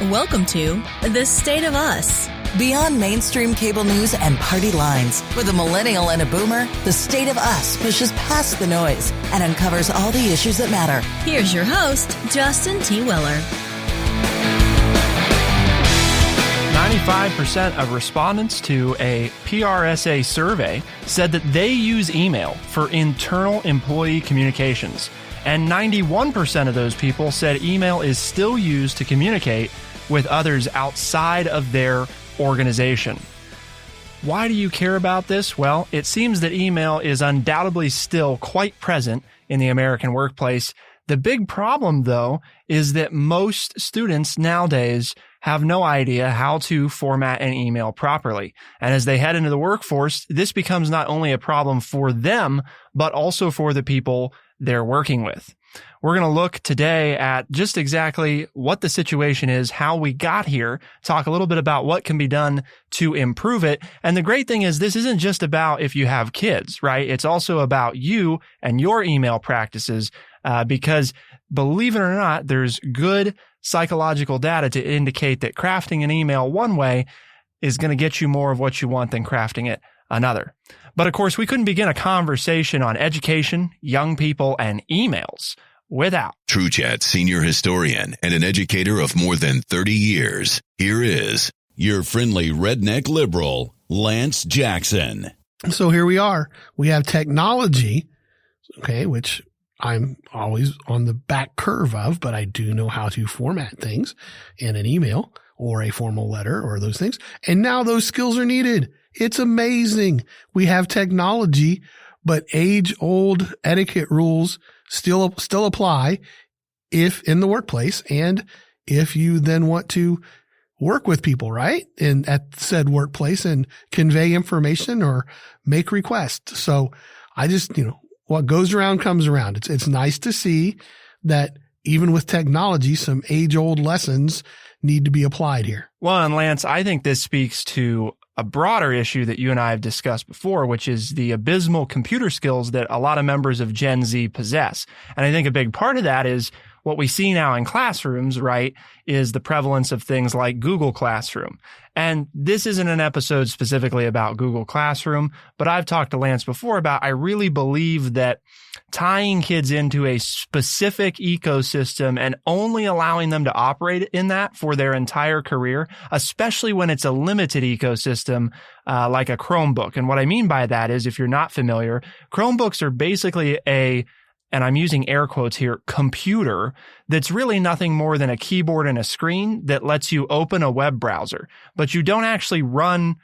Welcome to The State of Us. Beyond mainstream cable news and party lines, with a millennial and a boomer, The State of Us pushes past the noise and uncovers all the issues that matter. Here's your host, Justin T. Weller. 95% of respondents to a PRSA survey said that they use email for internal employee communications. And 91% of those people said email is still used to communicate with others outside of their organization. Why do you care about this? Well, it seems that email is undoubtedly still quite present in the American workplace. The big problem, though, is that most students nowadays have no idea how to format an email properly. And as they head into the workforce, this becomes not only a problem for them, but also for the people they're working with. We're going to look today at just exactly what the situation is, how we got here, talk a little bit about what can be done to improve it. And the great thing is this isn't just about if you have kids, right? It's also about you and your email practices, because believe it or not, there's good psychological data to indicate that crafting an email one way is going to get you more of what you want than crafting it another. But of course, we couldn't begin a conversation on education, young people, and emails without TrueChat senior historian and an educator of more than 30 years. Here is your friendly redneck liberal, Lance Jackson. So here we are. We have technology, okay, which I'm always on the back curve of, but I do know how to format things in an email or a formal letter or those things. And now those skills are needed. It's amazing. We have technology, but age-old etiquette rules still apply if in the workplace and if you then want to work with people, right? At said workplace and convey information or make requests. So I just, what goes around comes around. It's nice to see that even with technology, some age-old lessons need to be applied here. Well, and Lance, I think this speaks to a broader issue that you and I have discussed before, which is the abysmal computer skills that a lot of members of Gen Z possess. And I think a big part of that is what we see now in classrooms, right, is the prevalence of things like Google Classroom. And this isn't an episode specifically about Google Classroom, but I've talked to Lance before about I really believe that tying kids into a specific ecosystem and only allowing them to operate in that for their entire career, especially when it's a limited ecosystem like a Chromebook. And what I mean by that is, if you're not familiar, Chromebooks are basically and I'm using air quotes here, computer that's really nothing more than a keyboard and a screen that lets you open a web browser. But you don't actually run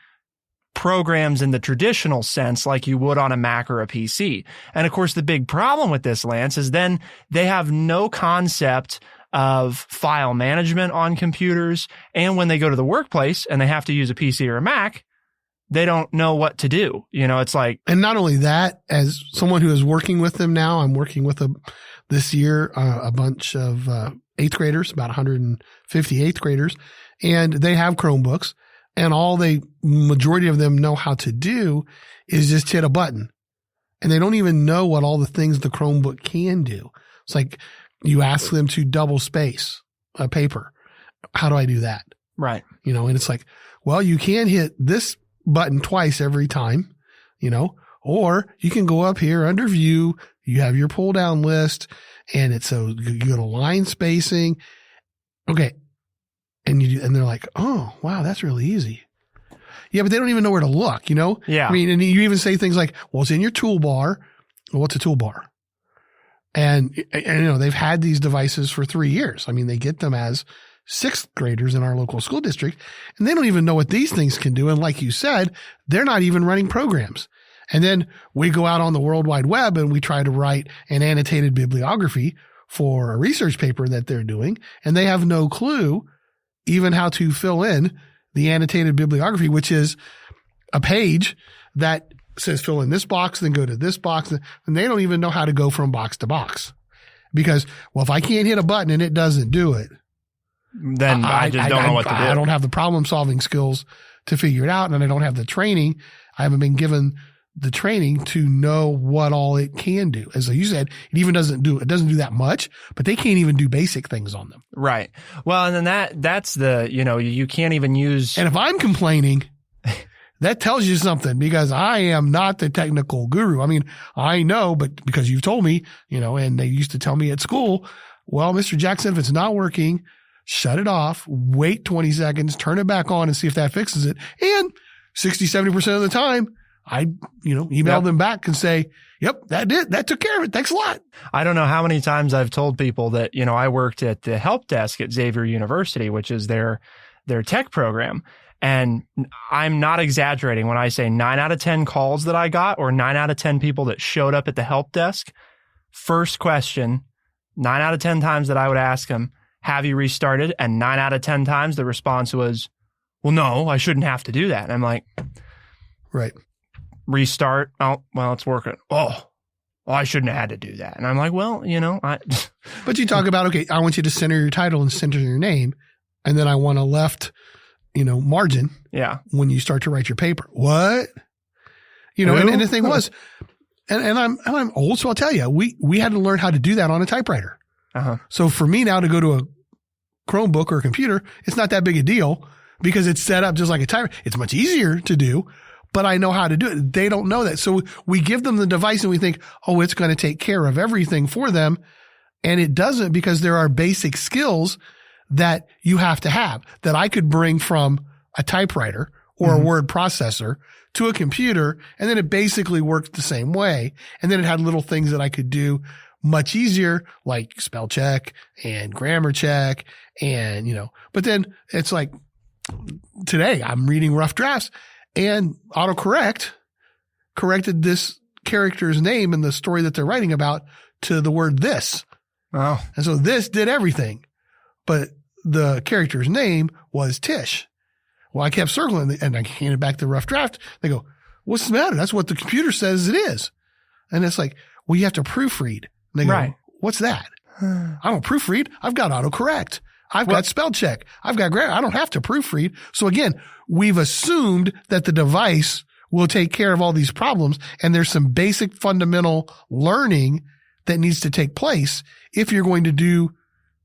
programs in the traditional sense like you would on a Mac or a PC. And of course, the big problem with this, Lance, is then they have no concept of file management on computers. And when they go to the workplace and they have to use a PC or a Mac, they don't know what to do. It's like. And not only that, as someone who is working with them now, I'm working with this year, a bunch of eighth graders, about 150 eighth graders, and they have Chromebooks, and all majority of them know how to do is just hit a button. And they don't even know what all the things the Chromebook can do. It's like you ask them to double space a paper. How do I do that? Right. And it's like, well, you can hit this button twice every time, or you can go up here under view, you have your pull down list, and it's so you go to line spacing. Okay. And they're like, oh, wow, that's really easy. Yeah, but they don't even know where to look, Yeah. I mean, and you even say things like, well, it's in your toolbar. Well, what's a toolbar? And they've had these devices for 3 years. I mean, they get them as sixth graders in our local school district, and they don't even know what these things can do. And like you said, they're not even running programs. And then we go out on the World Wide Web and we try to write an annotated bibliography for a research paper that they're doing, and they have no clue even how to fill in the annotated bibliography, which is a page that says fill in this box, then go to this box, and they don't even know how to go from box to box. Because, well, if I can't hit a button and it doesn't do it, then I just don't know what to do. I don't have the problem solving skills to figure it out, and I don't have the training. I haven't been given the training to know what all it can do. As you said, it doesn't do that much, but they can't even do basic things on them. Right. Well, and then that's the, you can't even use. And if I'm complaining, that tells you something, because I am not the technical guru. I mean, I know, but because you've told me, and they used to tell me at school, well, Mr. Jackson, if it's not working, shut it off, wait 20 seconds, turn it back on and see if that fixes it. And 60, 70% of the time, I, email them back and say, yep, that did. That took care of it. Thanks a lot. I don't know how many times I've told people that, I worked at the help desk at Xavier University, which is their tech program. And I'm not exaggerating when I say 9 out of 10 calls that I got, or 9 out of 10 people that showed up at the help desk, first question, 9 out of 10 times that I would ask them, have you restarted? And 9 out of 10 times the response was, well, no, I shouldn't have to do that. And I'm like, right. Restart. Oh, well, it's working. Oh, well, I shouldn't have had to do that. And I'm like, well, But you talk about, okay, I want you to center your title and center your name. And then I want a left, margin. Yeah. When you start to write your paper. What? And the thing was, and I'm old, so I'll tell you, we had to learn how to do that on a typewriter. Uh-huh. So for me now to go to a Chromebook or a computer, it's not that big a deal, because it's set up just like a typewriter. It's much easier to do, but I know how to do it. They don't know that. So we give them the device and we think, oh, it's going to take care of everything for them. And it doesn't, because there are basic skills that you have to have that I could bring from a typewriter or a word processor to a computer. And then it basically worked the same way. And then it had little things that I could do much easier, like spell check and grammar check. And, but then it's like today I'm reading rough drafts, and autocorrect corrected this character's name in the story that they're writing about to the word this. Oh. And so this did everything, but the character's name was Tish. Well, I kept circling and I handed back the rough draft. They go, what's the matter? That's what the computer says it is. And it's like, well, you have to proofread. And they go, right. What's that? I don't proofread. I've got autocorrect. I've got spell check. I've got grammar. I don't have to proofread. So again, we've assumed that the device will take care of all these problems. And there's some basic fundamental learning that needs to take place if you're going to do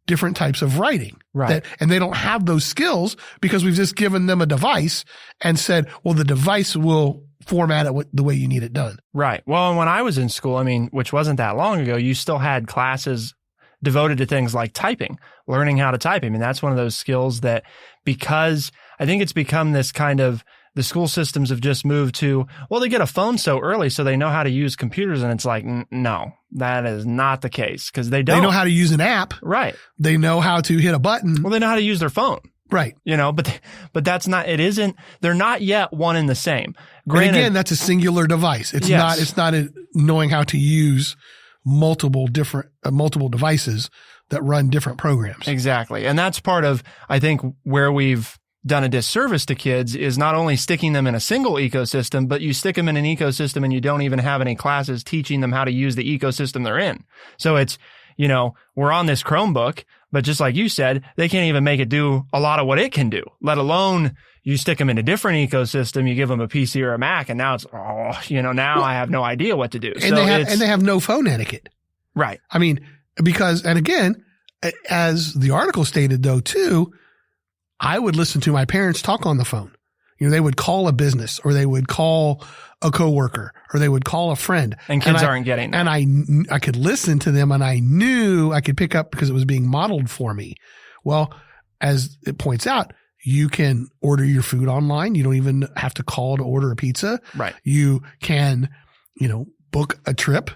different types of writing. Right. And they don't have those skills because we've just given them a device and said, well, the device will format it the way you need it done. Right. Well, when I was in school, which wasn't that long ago, you still had classes devoted to things like typing, learning how to type. That's one of those skills that, because I think it's become this kind of, the school systems have just moved to, well, they get a phone so early so they know how to use computers. And it's like, no, that is not the case, because they don't. They know how to use an app. Right. They know how to hit a button. Well, they know how to use their phone. Right. But that's not, it isn't, they're not yet one and the same. Granted, and again, that's a singular device. It's not knowing how to use multiple devices that run different programs. Exactly. And that's part of, I think, where we've done a disservice to kids, is not only sticking them in a single ecosystem, but you stick them in an ecosystem and you don't even have any classes teaching them how to use the ecosystem they're in. So it's, we're on this Chromebook, but just like you said, they can't even make it do a lot of what it can do, let alone you stick them in a different ecosystem, you give them a PC or a Mac, and now it's, I have no idea what to do. And they have no phone etiquette. Right. Because, and again, as the article stated though, too, I would listen to my parents talk on the phone. They would call a business, or they would call a coworker, or they would call a friend. And kids aren't getting that. And I could listen to them, and I knew I could pick up because it was being modeled for me. Well, as it points out, you can order your food online. You don't even have to call to order a pizza. Right. You can, book a trip,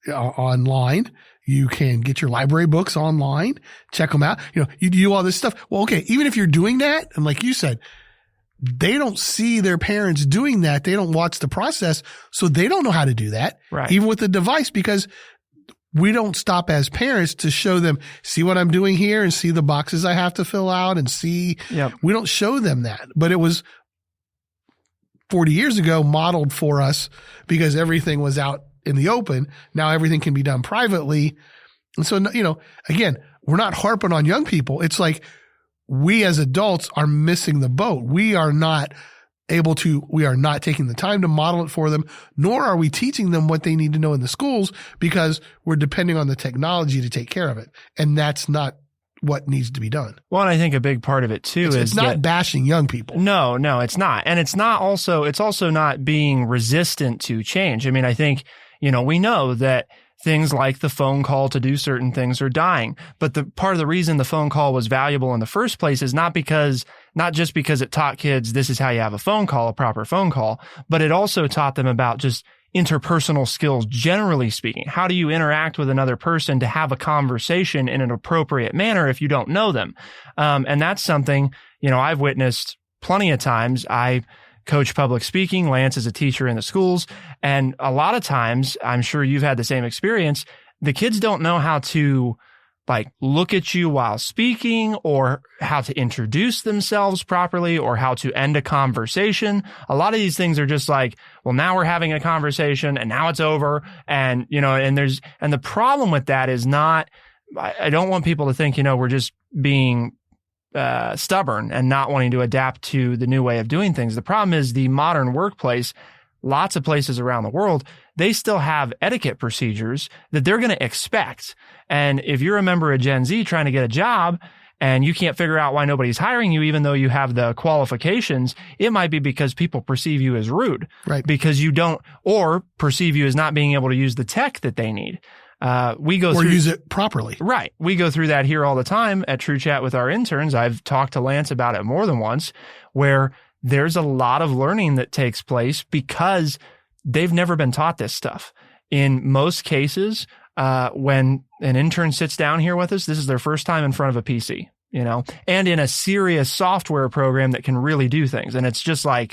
online. You can get your library books online, check them out. You do all this stuff. Well, okay. Even if you're doing that, and like you said, they don't see their parents doing that. They don't watch the process. So they don't know how to do that. Right. Even with the device, because we don't stop as parents to show them, see what I'm doing here, and see the boxes I have to fill out, and see, we don't show them that. But it was 40 years ago modeled for us because everything was out in the open. Now everything can be done privately. And so, again, we're not harping on young people. It's like we as adults are missing the boat. We are not we are not taking the time to model it for them, nor are we teaching them what they need to know in the schools because we're depending on the technology to take care of it. And that's not what needs to be done. Well, and I think a big part of it too is it's not bashing young people. No, it's not. And it's also not being resistant to change. I mean, I think, we know that things like the phone call to do certain things are dying. But the part of the reason the phone call was valuable in the first place is not just because it taught kids this is how you have a phone call, a proper phone call, but it also taught them about just interpersonal skills, generally speaking. How do you interact with another person to have a conversation in an appropriate manner if you don't know them? And that's something, I've witnessed plenty of times. I coach public speaking. Lance is a teacher in the schools. And a lot of times, I'm sure you've had the same experience, the kids don't know how to look at you while speaking or how to introduce themselves properly or how to end a conversation. A lot of these things are just well, now we're having a conversation and now it's over. And, and the problem with that is not, I don't want people to think, we're just being stubborn and not wanting to adapt to the new way of doing things. The problem is the modern workplace, lots of places around the world, they still have etiquette procedures that they're going to expect. And if you're a member of Gen Z trying to get a job and you can't figure out why nobody's hiring you, even though you have the qualifications, it might be because people perceive you as rude, right? Because you don't, or perceive you as not being able to use the tech that they need. Use it properly. Right. We go through that here all the time at True Chat with our interns. I've talked to Lance about it more than once, where there's a lot of learning that takes place because they've never been taught this stuff. In most cases, when an intern sits down here with us, this is their first time in front of a PC, and in a serious software program that can really do things. And it's just I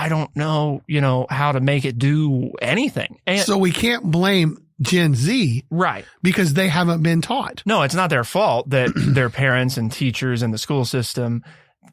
don't know, how to make it do anything. And so we can't blame Gen Z, right? Because they haven't been taught. No, it's not their fault that their parents and teachers and the school system,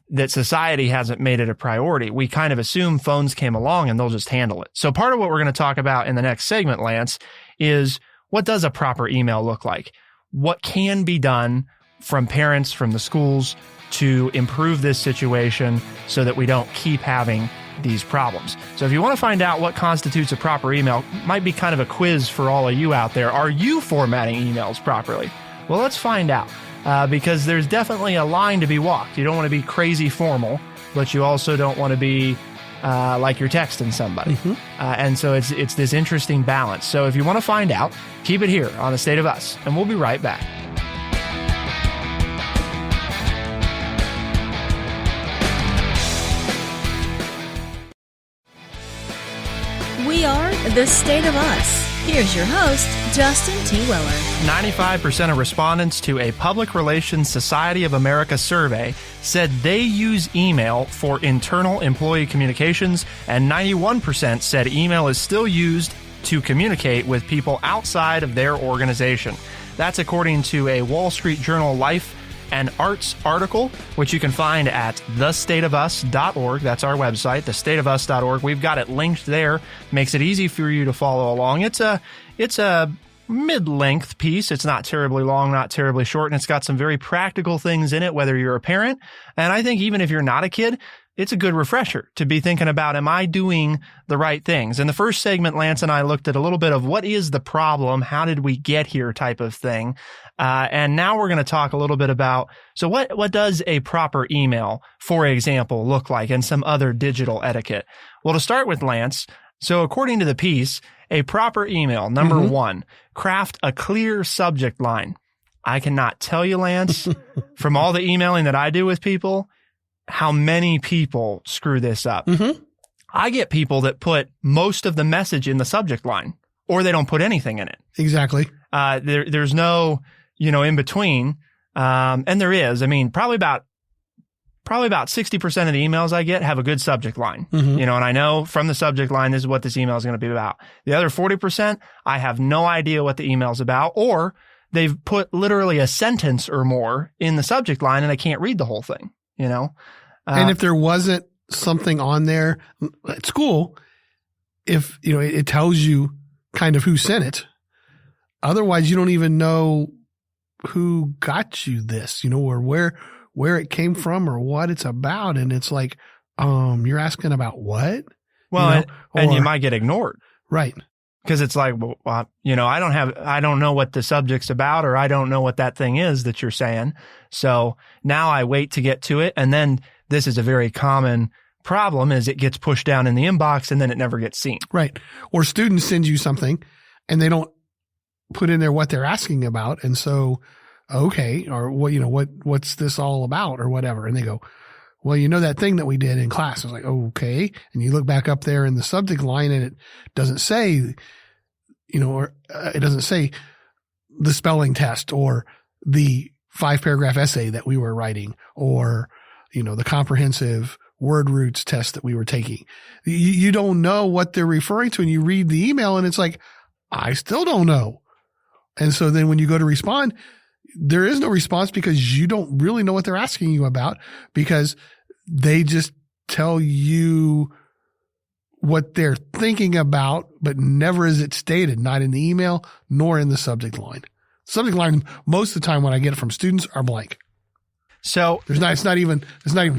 that society hasn't made it a priority. We kind of assume phones came along and they'll just handle it. So part of what we're going to talk about in the next segment, Lance, is what does a proper email look like? What can be done from parents, from the schools to improve this situation so that we don't keep having these problems. So if you want to find out what constitutes a proper email, might be kind of a quiz for all of you out there. Are you formatting emails properly? Well, let's find out because there's definitely a line to be walked. You don't want to be crazy formal, but you also don't want to be like you're texting somebody. Mm-hmm. And so it's this interesting balance. So if you want to find out, keep it here on The State of Us, and we'll be right back. We are The State of Us. Here's your host, Justin T. Weller. 95% of respondents to a Public Relations Society of America survey said they use email for internal employee communications, and 91% said email is still used to communicate with people outside of their organization. That's according to a Wall Street Journal Life and Arts article, which you can find at thestateofus.org. That's our website, thestateofus.org. We've got it linked there. Makes it easy for you to follow along. It's a mid-length piece. It's not terribly long, not terribly short, and it's got some very practical things in it, whether you're a parent. And I think even if you're not a kid, it's a good refresher to be thinking about, am I doing the right things? In the first segment, Lance and I looked at a little bit of what is the problem? How did we get here type of thing? And now we're going to talk a little bit about, so what does a proper email, for example, look like, and some other digital etiquette? Well, to start with, Lance, so according to the piece, a proper email, number one, craft a clear subject line. I cannot tell you, Lance, from all the emailing that I do with people, how many people screw this up. I get people that put most of the message in the subject line, or they don't put anything in it. Exactly. There's no, in between. And there is, probably about 60% of the emails I get have a good subject line, and I know from the subject line, this is what this email is going to be about. The other 40%, I have no idea what the email's about, or they've put literally a sentence or more in the subject line and I can't read the whole thing, and if there wasn't something on there at school, if, it tells you kind of who sent it. Otherwise, you don't even know who got you this, or where it came from or what it's about. And it's like, you're asking about what? Well, and you Or- might get ignored. Right. Because it's like, well, I don't know what the subject's about, or I don't know what that thing is that you're saying. So now I wait to get to it. And then this is a very common problem, is it gets pushed down in the inbox and then it never gets seen. Right. Or students send you something and they don't put in there what they're asking about. And so, okay, or what's this all about or whatever. And they go, well, that thing that we did in class. It's like, okay. And you look back up there in the subject line and it doesn't say, or it doesn't say the spelling test or the 5-paragraph essay that we were writing or, the comprehensive word roots test that we were taking. You don't know what they're referring to, and you read the email and it's like, I still don't know. And so then when you go to respond, there is no response because you don't really know what they're asking you about, because they just tell you what they're thinking about, but never is it stated, not in the email nor in the subject line. Subject line, most of the time when I get it from students, are blank. So It's not even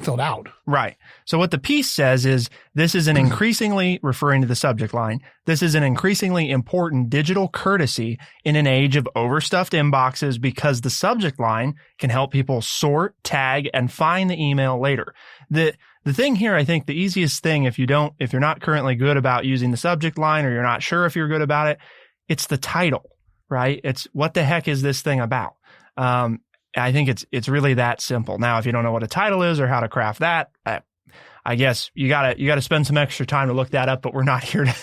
filled out. right. So what the piece says is this is an increasingly, referring to the subject line, this is an increasingly important digital courtesy in an age of overstuffed inboxes, because the subject line can help people sort, tag, and find the email later. The thing here, I think the easiest thing, if you're not currently good about using the subject line, or you're not sure if you're good about it, it's the title, right? It's what the heck is this thing about? I think it's really that simple. Now, if you don't know what a title is or how to craft that, I guess you gotta spend some extra time to look that up, but we're not here to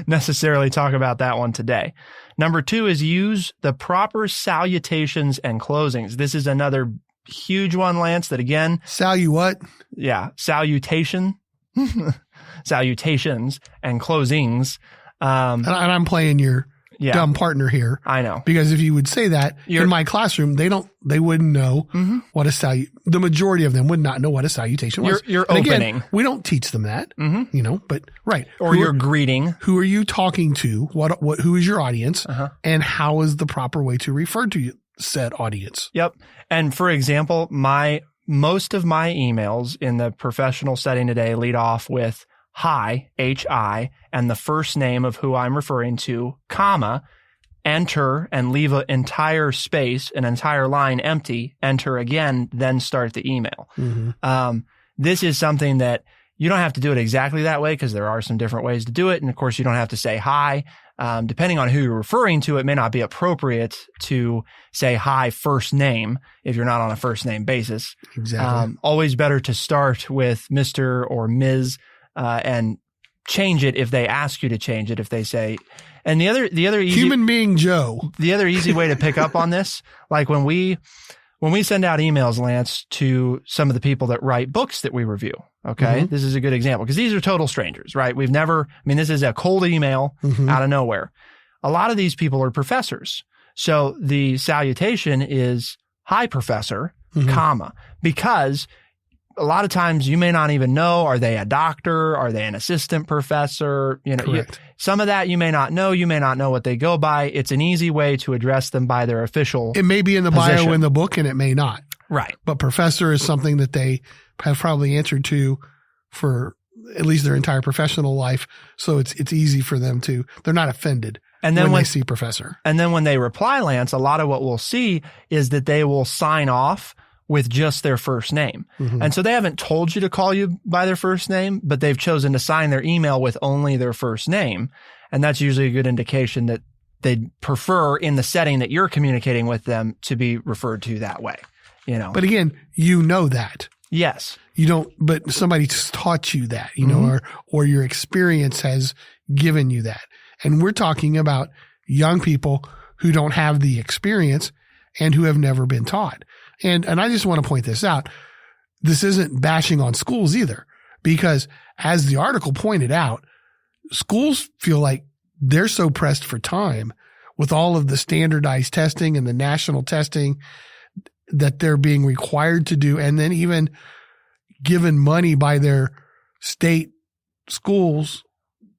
necessarily talk about that one today. Number 2 is use the proper salutations and closings. This is another huge one, Lance, that again. What? Yeah. Salutations and closings. And I'm playing your dumb partner here. I know. Because if you would say that in my classroom, they wouldn't know what the majority of them would not know what a salutation was. You're and opening. Again, we don't teach them that, but right. Or you're greeting. Who are you talking to? Who is your audience? And how is the proper way to refer to said audience? Yep. And for example, most of my emails in the professional setting today lead off with hi, H-I, and the first name of who I'm referring to, comma, enter and leave an entire space, an entire line empty, enter again, then start the email. This is something that you don't have to do it exactly that way, because there are some different ways to do it. And of course, you don't have to say hi. Depending on who you're referring to, it may not be appropriate to say hi first name if you're not on a first name basis. Exactly. Always better to start with Mr. or Ms. And change it if they ask you to change it. If they say, and the other easy human being Joe, the other easy way to pick up on this, like when we send out emails, Lance, to some of the people that write books that we review. Okay. This is a good example, because these are total strangers, right? This is a cold email out of nowhere. A lot of these people are professors. So the salutation is hi, professor, comma, because a lot of times you may not even know, are they a doctor? Are they an assistant professor? Some of that you may not know. You may not know what they go by. It's an easy way to address them by their official It may be in the position. bio in the book, and it may not. Right. But professor is something that they have probably answered to for at least their entire professional life. So it's easy for them they're not offended when they see professor. And then when they reply, Lance, a lot of what we'll see is that they will sign off with just their first name. And so they haven't told you to call you by their first name, but they've chosen to sign their email with only their first name. And that's usually a good indication that they'd prefer, in the setting that you're communicating with them, to be referred to that way. But again, that. Yes. You don't, but somebody taught you that, or your experience has given you that. And we're talking about young people who don't have the experience and who have never been taught. And I just want to point this out. This isn't bashing on schools either, because as the article pointed out, schools feel like they're so pressed for time with all of the standardized testing and the national testing that they're being required to do, and then even given money by their state schools,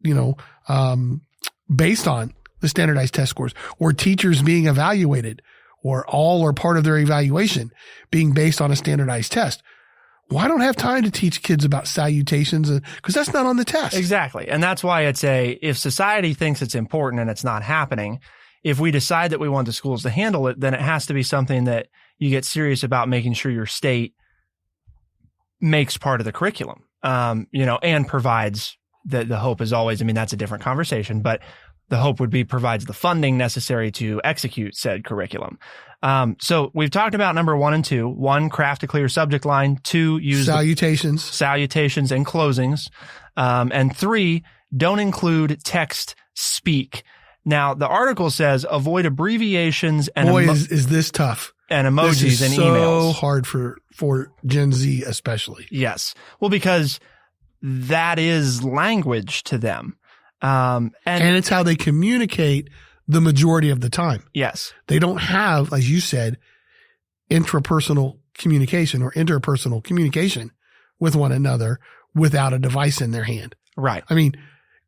based on the standardized test scores, or teachers being evaluated, or all or part of their evaluation being based on a standardized test. Well, I don't have time to teach kids about salutations because that's not on the test. Exactly. And that's why if society thinks it's important and it's not happening, if we decide that we want the schools to handle it, then it has to be something that you get serious about making sure your state makes part of the curriculum, and provides the hope is always, that's a different conversation, but the hope would be provides the funding necessary to execute said curriculum. So we've talked about number 1 and 2. 1, craft a clear subject line. 2, use salutations and closings. And 3, don't include text speak. Now, the article says avoid abbreviations and is this tough. And emojis and So emails. hard for Gen Z especially. Yes. Well, because that is language to them. And it's how they communicate the majority of the time. Yes. They don't have, as you said, intrapersonal communication or interpersonal communication with one another without a device in their hand. Right.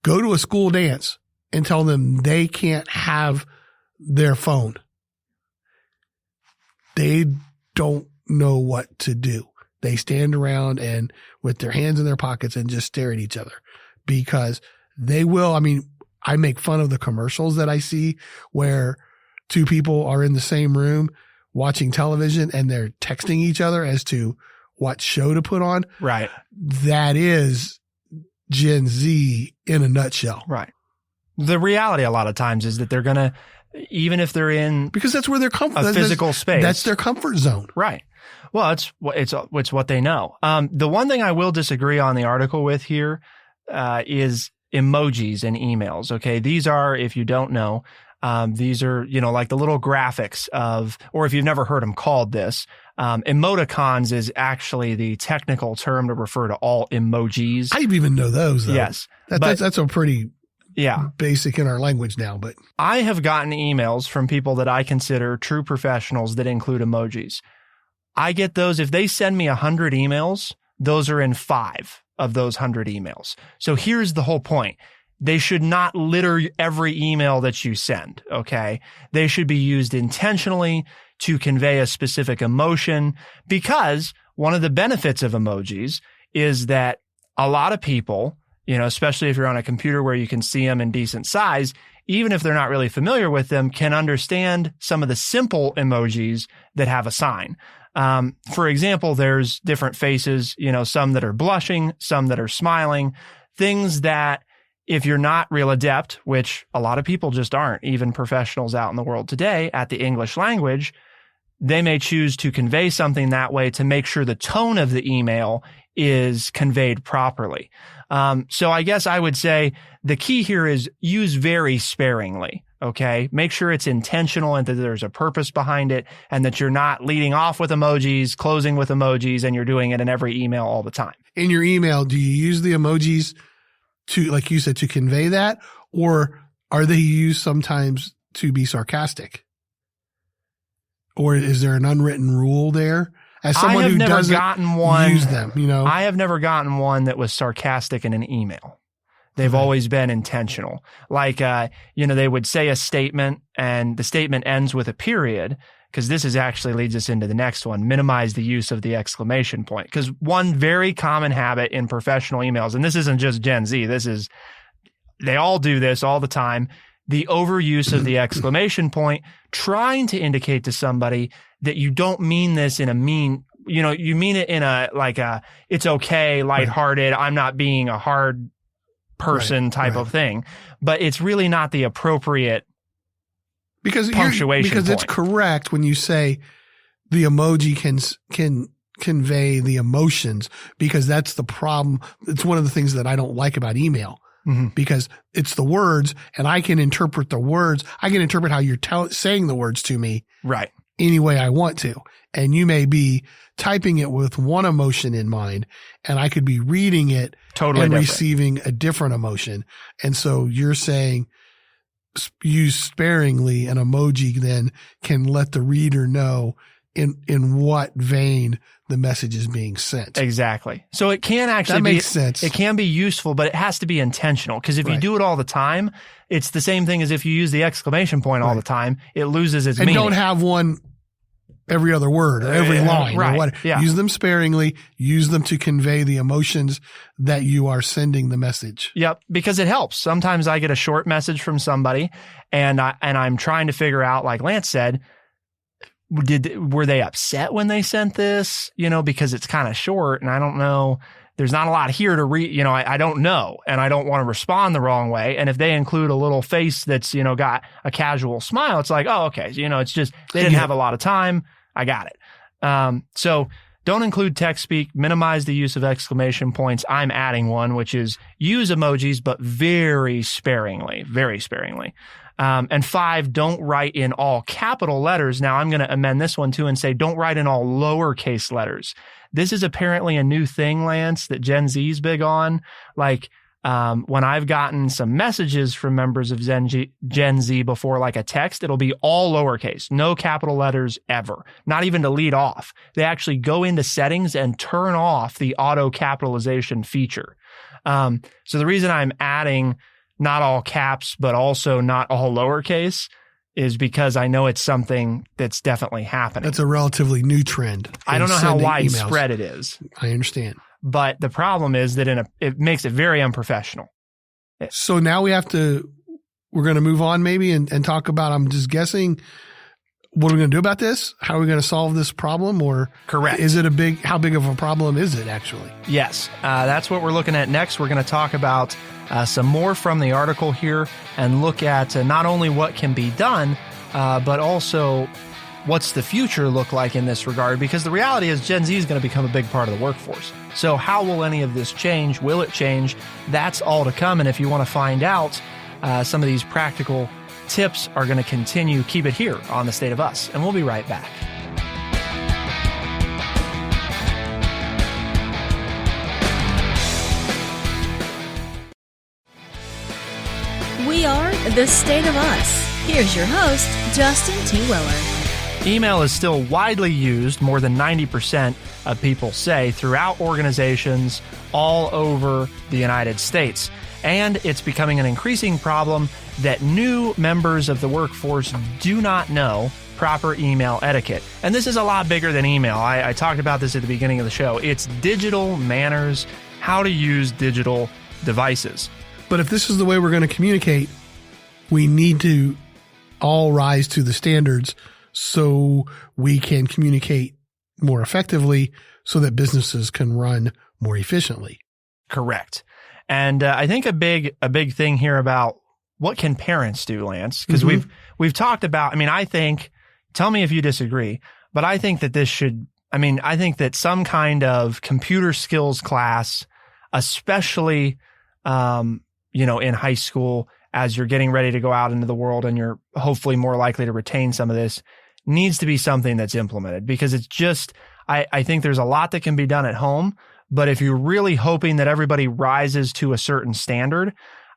Go to a school dance and tell them they can't have their phone. They don't know what to do. They stand around and with their hands in their pockets and just stare at each other because they will. I make fun of the commercials that I see where 2 people are in the same room watching television and they're texting each other as to what show to put on. Right. That is Gen Z in a nutshell. Right. The reality a lot of times is that they're going to, even if they're in because that's where they're comfortable. A physical space. That's their comfort zone. Right. Well, it's what they know. The one thing I will disagree on the article with here is emojis and emails. Okay. These are, if you don't know, these are, like the little graphics or if you've never heard them called this, emoticons is actually the technical term to refer to all emojis. I even know those though. Yes. That's a pretty Yeah. basic in our language now, but I have gotten emails from people that I consider true professionals that include emojis. I get those. If they send me 100 emails, those are in 5 of those 100 emails. So here's the whole point. They should not litter every email that you send. Okay. They should be used intentionally to convey a specific emotion, because one of the benefits of emojis is that a lot of people, especially if you're on a computer where you can see them in decent size, even if they're not really familiar with them, can understand some of the simple emojis that have a sign. For example, there's different faces, some that are blushing, some that are smiling, things that if you're not real adept, which a lot of people just aren't, even professionals out in the world today at the English language, they may choose to convey something that way to make sure the tone of the email is conveyed properly. So I guess I would say the key here is use very sparingly. Okay. Make sure it's intentional and that there's a purpose behind it and that you're not leading off with emojis, closing with emojis, and you're doing it in every email all the time. In your email, do you use the emojis to, like you said, to convey that, or are they used sometimes to be sarcastic? Or is there an unwritten rule there? As someone who doesn't use them, I have never gotten one that was sarcastic in an email. They've always been intentional. Like, they would say a statement and the statement ends with a period, because this actually leads us into the next one. Minimize the use of the exclamation point. Because one very common habit in professional emails, and this isn't just Gen Z, they all do this all the time. The overuse of the exclamation point, trying to indicate to somebody that you don't mean this in a mean, you mean it in it's okay, lighthearted, I'm not being a hard person type of thing, but it's really not the appropriate punctuation because point. It's correct when you say the emoji can convey the emotions, because that's the problem. It's one of the things that I don't like about email. Mm-hmm. Because it's the words, and I can interpret the words. I can interpret how you're saying the words to me right any way I want to. And you may be typing it with one emotion in mind, and I could be reading it totally and different. Receiving a different emotion. And so you're saying use sparingly an emoji then can let the reader know in what vein the message is being sent. Exactly. So it can actually makes sense. It can be useful, but it has to be intentional. Because if you do it all the time, it's the same thing as if you use the exclamation point all the time. It loses its meaning. And don't have one every other word or every line. Right. Or what. Yeah. Use them sparingly. Use them to convey the emotions that you are sending the message. Yep, because it helps. Sometimes I get a short message from somebody, and I'm trying to figure out, like Lance said, were they upset when they sent this? Because it's kind of short, and I don't know. There's not a lot here to read. I don't know, and I don't want to respond the wrong way. And if they include a little face that's got a casual smile, it's like, oh, okay. It's just they didn't have a lot of time. I got it. So don't include text speak. Minimize the use of exclamation points. I'm adding one, which is use emojis, but very sparingly. And 5, don't write in all capital letters. Now I'm going to amend this one too and say don't write in all lowercase letters. This is apparently a new thing, Lance, that Gen Z is big on. Like when I've gotten some messages from members of Gen Z before, like a text, it'll be all lowercase, no capital letters ever, not even to lead off. They actually go into settings and turn off the auto capitalization feature. So the reason I'm adding not all caps, but also not all lowercase is because I know it's something that's definitely happening. That's a relatively new trend. I don't know how widespread it is. I understand. But the problem is that it makes it very unprofessional. So now we're going to move on maybe and talk about, I'm just guessing, what are we going to do about this? How are we going to solve this problem? Or correct. Is it how big of a problem is it actually? Yes. That's what we're looking at next. We're going to talk about some more from the article here and look at not only what can be done, but also what's the future look like in this regard? Because the reality is Gen Z is going to become a big part of the workforce. So how will any of this change? Will it change? That's all to come. And if you want to find out some of these practical tips are going to continue, keep it here on The State of Us. And we'll be right back. We are The State of Us. Here's your host, Justin T. Willer. Email is still widely used, more than 90% of people say, throughout organizations all over the United States. And it's becoming an increasing problem that new members of the workforce do not know proper email etiquette. And this is a lot bigger than email. I talked about this at the beginning of the show. It's digital manners, how to use digital devices. But if this is the way we're going to communicate, we need to all rise to the standards so we can communicate more effectively so that businesses can run more efficiently. Correct. And I think a big thing here about what can parents do, Lance, because we've talked about, I think, tell me if you disagree, but I think that I think that some kind of computer skills class, especially, in high school, as you're getting ready to go out into the world and you're hopefully more likely to retain some of this, needs to be something that's implemented, because it's just, I think there's a lot that can be done at home, but if you're really hoping that everybody rises to a certain standard,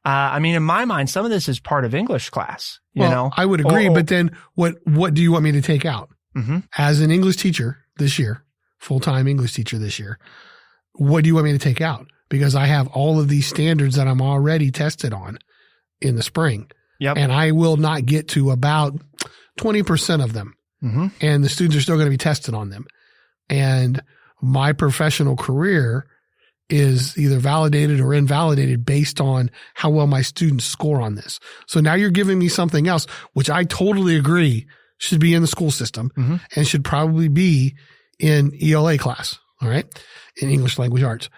in my mind, some of this is part of English class, you know? I would agree, but then what do you want me to take out? Mm-hmm. As an English teacher this year, full-time English teacher this year, what do you want me to take out? Because I have all of these standards that I'm already tested on in the spring. Yep. And I will not get to about 20% of them. Mm-hmm. And the students are still going to be tested on them. And my professional career is either validated or invalidated based on how well my students score on this. So now you're giving me something else, which I totally agree should be in the school system and should probably be in ELA class. All right. In English language arts.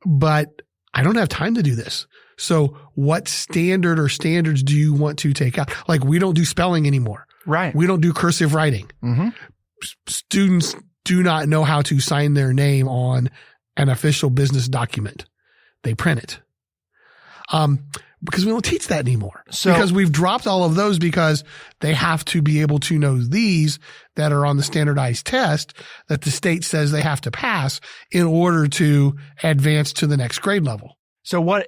But I don't have time to do this. So what standard or standards do you want to take out? Like, we don't do spelling anymore. Right. We don't do cursive writing. Mm-hmm. Students do not know how to sign their name on an official business document. They print it. Because we don't teach that anymore. Because we've dropped all of those because they have to be able to know these that are on the standardized test that the state says they have to pass in order to advance to the next grade level. So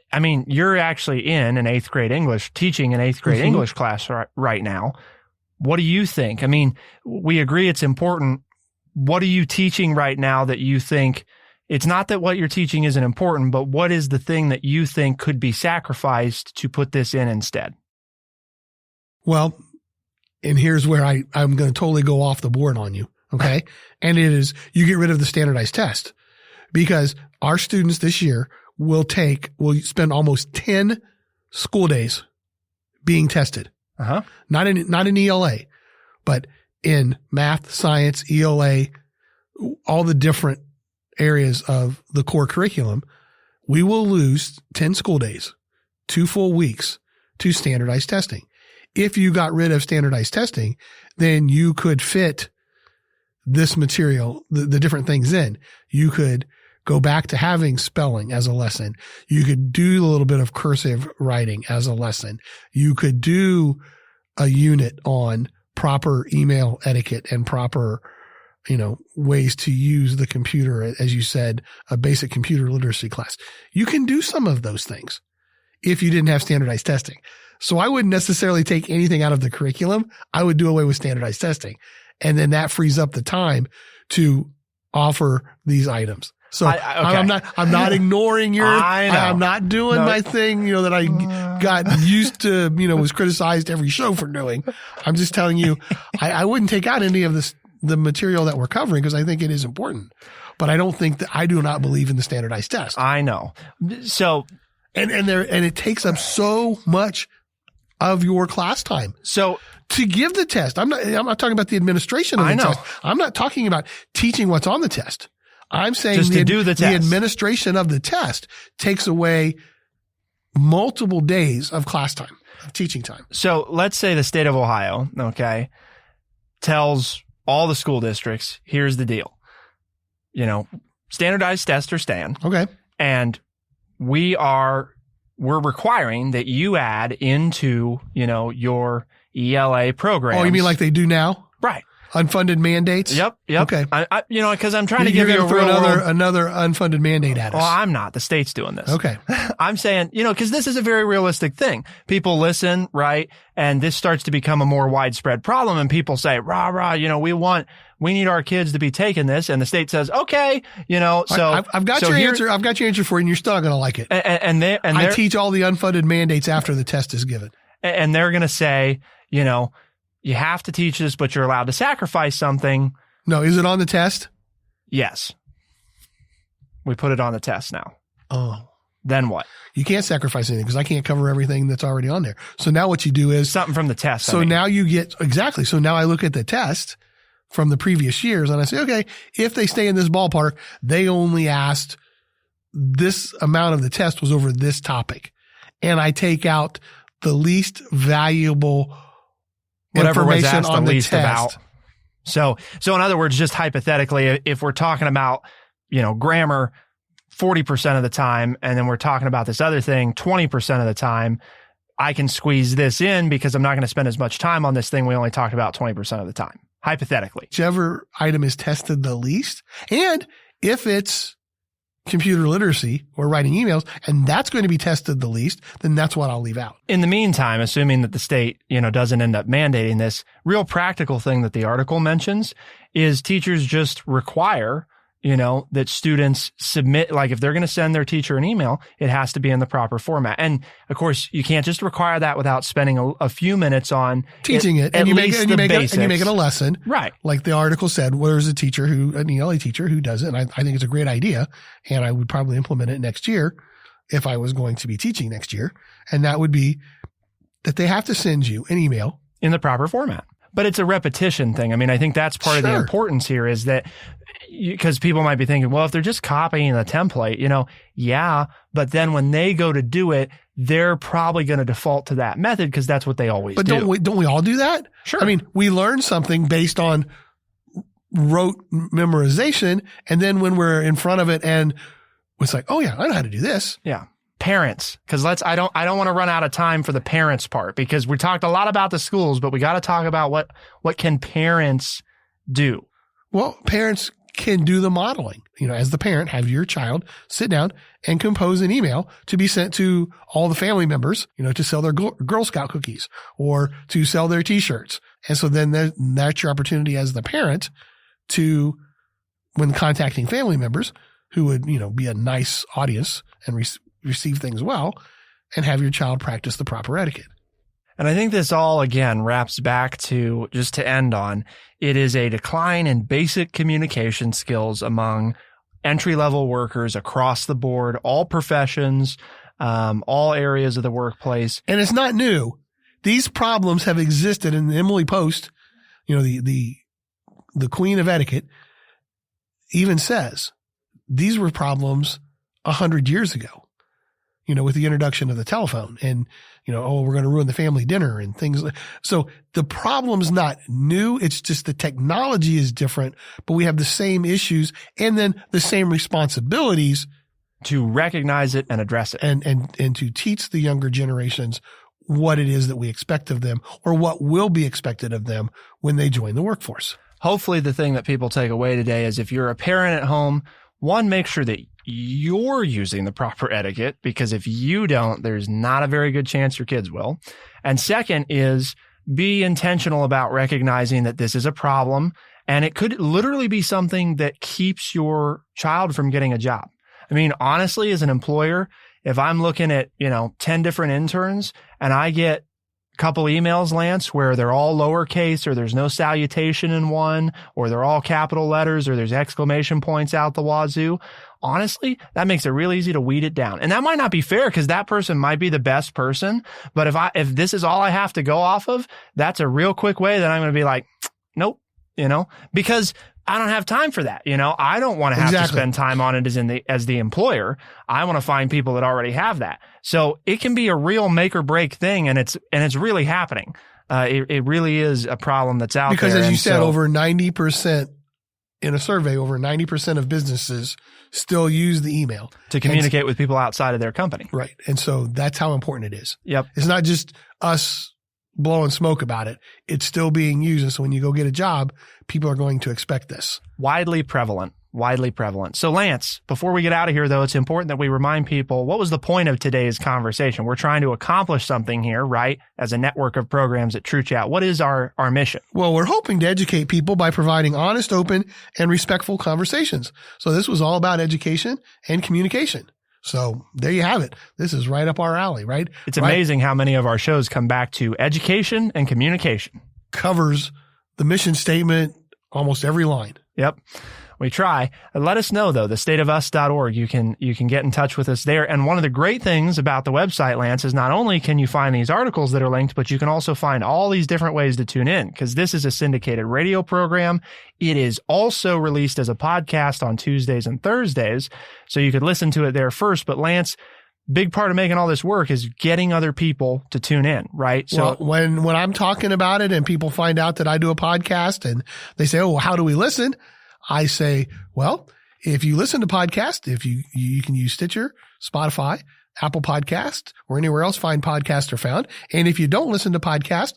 you're actually in an 8th grade English, teaching an 8th grade English class right now. What do you think? We agree it's important. What are you teaching right now that you think, it's not that what you're teaching isn't important, but what is the thing that you think could be sacrificed to put this in instead? Well, and here's where I'm going to totally go off the board on you. Okay. And it is, you get rid of the standardized test because our students this year will spend almost 10 school days being tested. Uh-huh. Not in ELA, but in math, science, ELA, all the different areas of the core curriculum. We will lose 10 school days, 2 full weeks to standardized testing. If you got rid of standardized testing, then you could fit this material, the different things in. You could go back to having spelling as a lesson. You could do a little bit of cursive writing as a lesson. You could do a unit on proper email etiquette and proper, ways to use the computer. As you said, a basic computer literacy class. You can do some of those things if you didn't have standardized testing. So I wouldn't necessarily take anything out of the curriculum. I would do away with standardized testing. And then that frees up the time to offer these items. So okay. I'm not ignoring I'm not doing my thing, that I got used to, was criticized every show for doing. I'm just telling you, I wouldn't take out any of the material that we're covering because I think it is important, but I do not believe in the standardized test. I know. So, and it takes up so much of your class time. So to give the test, I'm not talking about the administration of the test. I'm not talking about teaching what's on the test. I'm saying just to do the test. The administration of the test takes away multiple days of class time, of teaching time. So let's say the state of Ohio, tells all the school districts, here's the deal. Standardized tests are staying. Okay. And we're requiring that you add into, your ELA program. Oh, you mean like they do now? Right. Unfunded mandates? Yep. Okay. Because I'm trying to give you another unfunded mandate at us. Well, I'm not. The state's doing this. Okay. I'm saying, because this is a very realistic thing. People listen, right? And this starts to become a more widespread problem. And people say, rah, we need our kids to be taking this. And the state says, okay, so I've got your answer. I've got your answer for you, and you're still not going to like it. I teach all the unfunded mandates after the test is given. And they're going to say, you have to teach this, but you're allowed to sacrifice something. No, is it on the test? Yes. We put it on the test now. Oh. Then what? You can't sacrifice anything because I can't cover everything that's already on there. So now what you do is something from the test. So now you get exactly. So now I look at the test from the previous years and I say, okay, if they stay in this ballpark, they only asked this amount of the test was over this topic. And I take out the least valuable whatever was asked on the least test. About. So in other words, just hypothetically, if we're talking about, grammar 40% of the time, and then we're talking about this other thing 20% of the time, I can squeeze this in because I'm not going to spend as much time on this thing we only talked about 20% of the time, hypothetically. Whichever item is tested the least. And if it's computer literacy or writing emails, and that's going to be tested the least, then that's what I'll leave out. In the meantime, assuming that the state, doesn't end up mandating this, real practical thing that the article mentions is teachers just require, that students submit, like if they're going to send their teacher an email, it has to be in the proper format. And of course, you can't just require that without spending a few minutes on teaching it. And you make it a lesson. Right. Like the article said, there's an ELA teacher who does it. And I think it's a great idea. And I would probably implement it next year if I was going to be teaching next year. And that would be that they have to send you an email in the proper format. But it's a repetition thing. I mean, I think that's part of the importance here is that because people might be thinking, well, if they're just copying the template, yeah, but then when they go to do it, they're probably going to default to that method because that's what they always do. But don't we all do that? Sure. I mean, we learn something based on rote memorization, and then when we're in front of it and it's like, oh yeah, I know how to do this. Yeah. Parents, because I don't want to run out of time for the parents part because we talked a lot about the schools, but we got to talk about what can parents do. Well, parents can do the modeling. As the parent, have your child sit down and compose an email to be sent to all the family members, to sell their Girl Scout cookies or to sell their T-shirts. And so then that's your opportunity as the parent to, when contacting family members who would, be a nice audience and receive things well, and have your child practice the proper etiquette. And I think this all, again, wraps back to, just to end on, it is a decline in basic communication skills among entry-level workers across the board, all professions, all areas of the workplace. And it's not new. These problems have existed, and Emily Post, the queen of etiquette, even says these were problems 100 years ago, with the introduction of the telephone and, we're going to ruin the family dinner and things. So the problem's not new. It's just the technology is different, but we have the same issues and then the same responsibilities to recognize it and address it. And to teach the younger generations what it is that we expect of them or what will be expected of them when they join the workforce. Hopefully the thing that people take away today is if you're a parent at home, one, make sure that you're using the proper etiquette, because if you don't, there's not a very good chance your kids will. And second is be intentional about recognizing that this is a problem, and it could literally be something that keeps your child from getting a job. I mean, honestly, as an employer, if I'm looking at, 10 different interns and I get a couple emails, Lance, where they're all lowercase or there's no salutation in one, or they're all capital letters or there's exclamation points out the wazoo, honestly, that makes it real easy to weed it down. And that might not be fair because that person might be the best person. But if this is all I have to go off of, that's a real quick way that I'm going to be like, nope, because I don't have time for that. I don't want to have to spend time on it as the employer. I want to find people that already have that. So it can be a real make or break thing. And it's really happening. It really is a problem that's out there. Because as you said, over 90% in a survey, over 90% of businesses still use the email to communicate with people outside of their company. Right. And so that's how important it is. Yep. It's not just us blowing smoke about it. It's still being used. And so when you go get a job, people are going to expect this. Widely prevalent. So Lance, before we get out of here, though, it's important that we remind people, what was the point of today's conversation? We're trying to accomplish something here, right? As a network of programs at True Chat. What is our mission? Well, we're hoping to educate people by providing honest, open, and respectful conversations. So this was all about education and communication. So there you have it. This is right up our alley, right? It's amazing how many of our shows come back to education and communication. Covers the mission statement, almost every line. Yep. We try. Let us know, though, thestateofus.org. You can get in touch with us there. And one of the great things about the website, Lance, is not only can you find these articles that are linked, but you can also find all these different ways to tune in, because this is a syndicated radio program. It is also released as a podcast on Tuesdays and Thursdays, so you could listen to it there first. But Lance, big part of making all this work is getting other people to tune in, right? So when I'm talking about it and people find out that I do a podcast and they say, oh, well, how do we listen? I say, well, if you listen to podcasts, if you can use Stitcher, Spotify, Apple Podcast, or anywhere else fine podcasts are found. And if you don't listen to podcasts,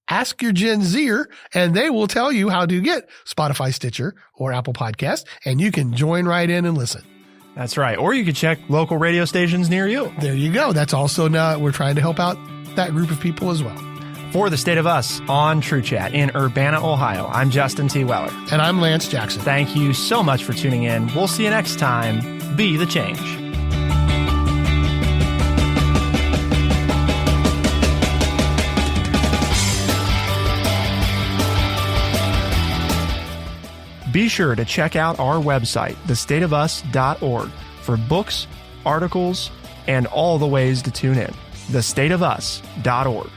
ask your Gen Zer and they will tell you how to get Spotify, Stitcher, or Apple Podcast, and you can join right in and listen. That's right. Or you could check local radio stations near you. There you go. That's also now we're trying to help out that group of people as well. For the State of Us on True Chat in Urbana, Ohio, I'm Justin T. Weller. And I'm Lance Jackson. Thank you so much for tuning in. We'll see you next time. Be the change. Be sure to check out our website, thestateofus.org, for books, articles, and all the ways to tune in. thestateofus.org.